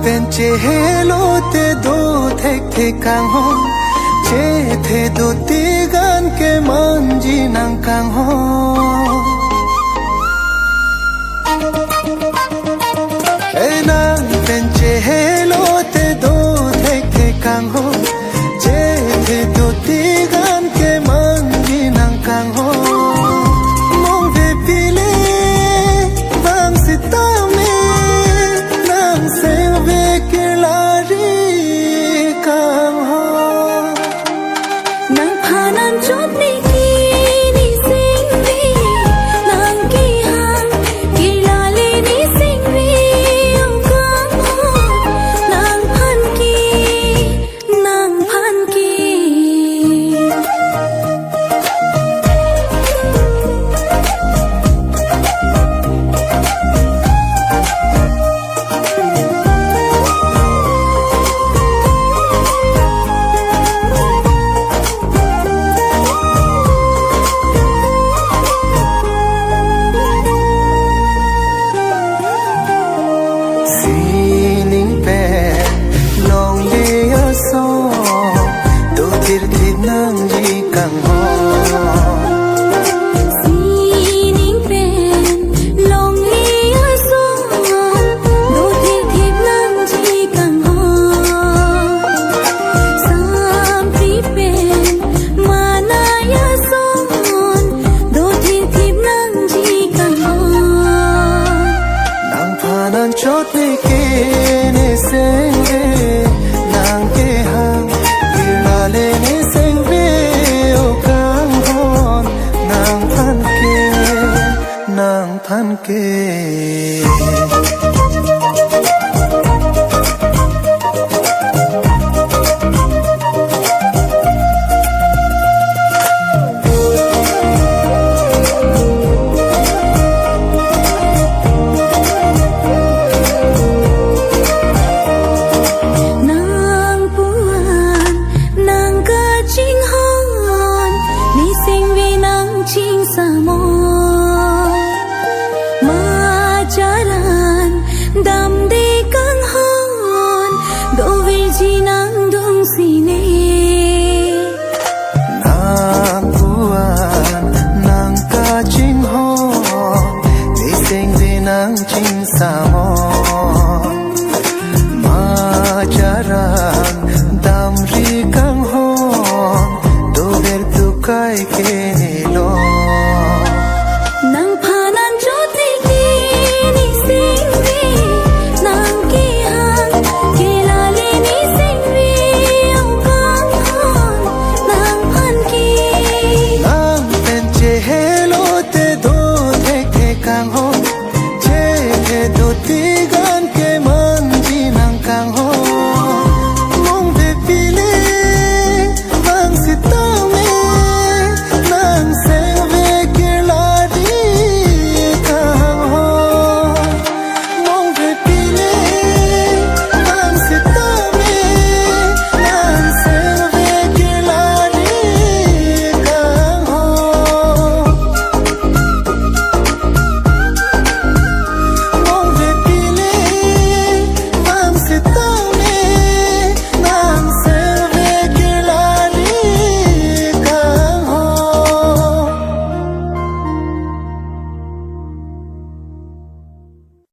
เป็นเจเฮโลเตดูเทคเทกังฮอเจเทดูตีกันเกมันจีนังกังฮอเอ้นางเป็นเจเฮโลเตดูเทคเทกังฮอเจเทดูตีกันเกมันจีนังกังฮอมองเวปีเลบางสิตาเมนางเซเวกิลารีกังฮอนางพานางจบในกีนี่สิงวีนางกีหังกีลาลีนี่สิงวีเอากังฮอนางพันกีนางพันกีnang ji kang ho si ning pen long li a so do thi thi nang ji kang ho sam pri pen ma na ya so do thi thi nang ji kang ho nang pha nan chot ne ke ne se nang ke hang ki la le ne nang than ke